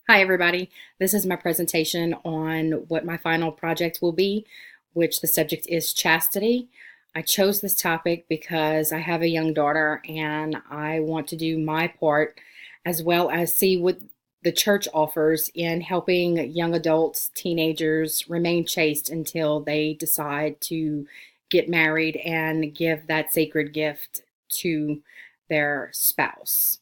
Hi, everybody. This is my presentation on what my final project will be, which the subject is chastity. I chose this topic because I have a young daughter and I want to do my part as well as see what the church offers in helping young adults, teenagers remain chaste until they decide to get married and give that sacred gift to their spouse.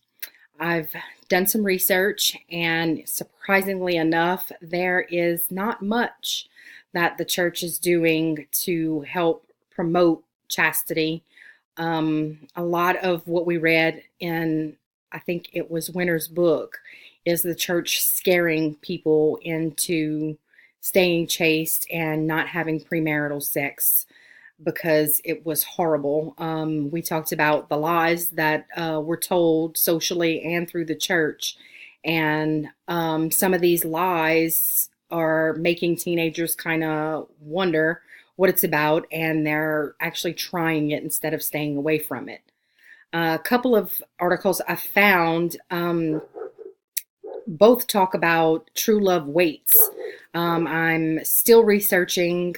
I've done some research, and surprisingly enough, there is not much that the church is doing to help promote chastity. A lot of what we read in, I think it was Winter's book, is the church scaring people into staying chaste and not having premarital sex because it was horrible. We talked about the lies that were told socially and through the church. And some of these lies are making teenagers kind of wonder what it's about, and they're actually trying it instead of staying away from it. A couple of articles I found both talk about true love waits. I'm still researching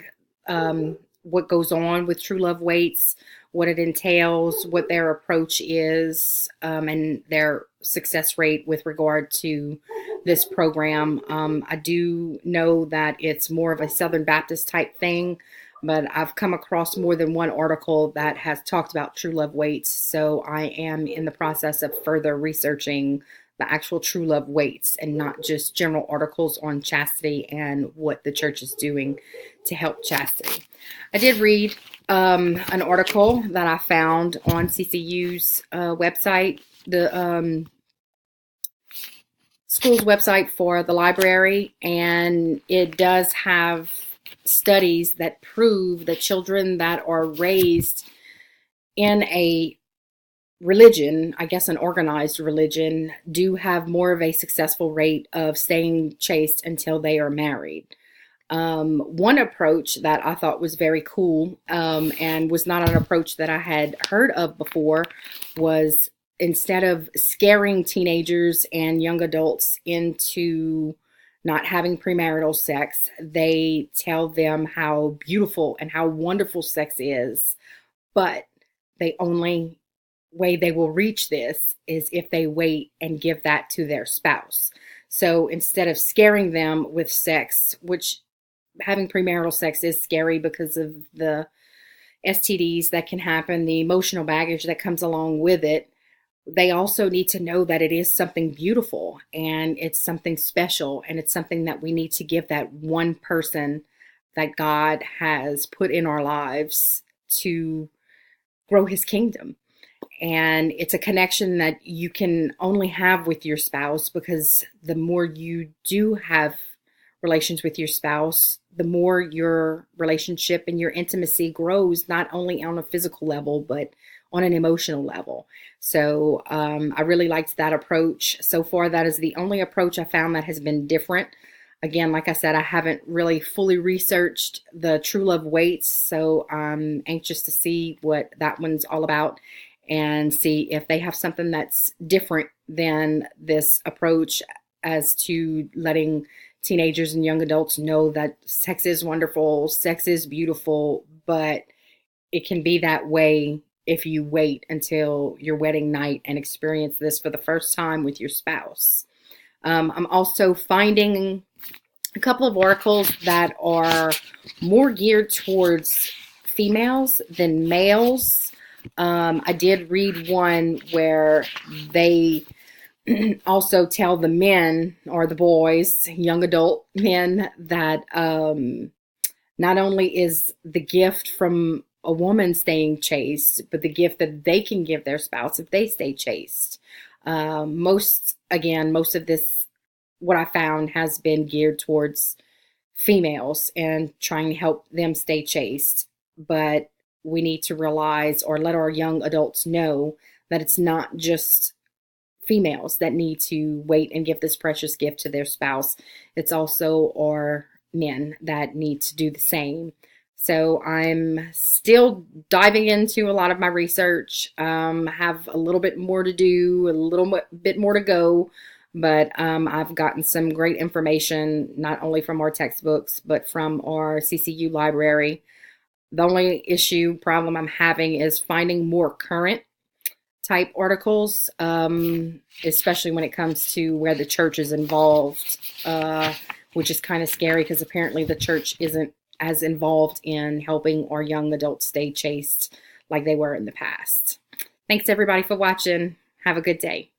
what goes on with True Love Waits, what it entails, what their approach is, and their success rate with regard to this program. I do know that it's more of a Southern Baptist type thing, but I've come across more than one article that has talked about True Love Waits, so I am in the process of further researching the actual True Love Waits and not just general articles on chastity and what the church is doing to help chastity. I did read an article that I found on CCU's website, the school's website for the library, and it does have studies that prove that children that are raised in a religion, I guess an organized religion, do have more of a successful rate of staying chaste until they are married. One approach that I thought was very cool and was not an approach that I had heard of before was instead of scaring teenagers and young adults into not having premarital sex, they tell them how beautiful and how wonderful sex is, but they only way they will reach this is if they wait and give that to their spouse. So instead of scaring them with sex, which having premarital sex is scary because of the STDs that can happen, the emotional baggage that comes along with it, they also need to know that it is something beautiful and it's something special and it's something that we need to give that one person that God has put in our lives to grow his kingdom. And it's a connection that you can only have with your spouse, because the more you do have relations with your spouse, the more your relationship and your intimacy grows, not only on a physical level, but on an emotional level. So I really liked that approach. So far, that is the only approach I found that has been different. Again, like I said, I haven't really fully researched the True Love Waits, so I'm anxious to see what that one's all about and see if they have something that's different than this approach as to letting teenagers and young adults know that sex is wonderful, sex is beautiful, but it can be that way if you wait until your wedding night and experience this for the first time with your spouse. I'm also finding a couple of articles that are more geared towards females than males. I did read one where they also tell the men or the boys, young adult men, that not only is the gift from a woman staying chaste, but the gift that they can give their spouse if they stay chaste. Most of this, what I found, has been geared towards females and trying to help them stay chaste. But we need to realize or let our young adults know that it's not just females that need to wait and give this precious gift to their spouse. It's also our men that need to do the same. So I'm still diving into a lot of my research. Have a little bit more to do, a little bit more to go. But I've gotten some great information, not only from our textbooks, but from our CCU library. The only problem I'm having is finding more current type articles, especially when it comes to where the church is involved, which is kind of scary because apparently the church isn't as involved in helping our young adults stay chaste like they were in the past. Thanks everybody for watching. Have a good day.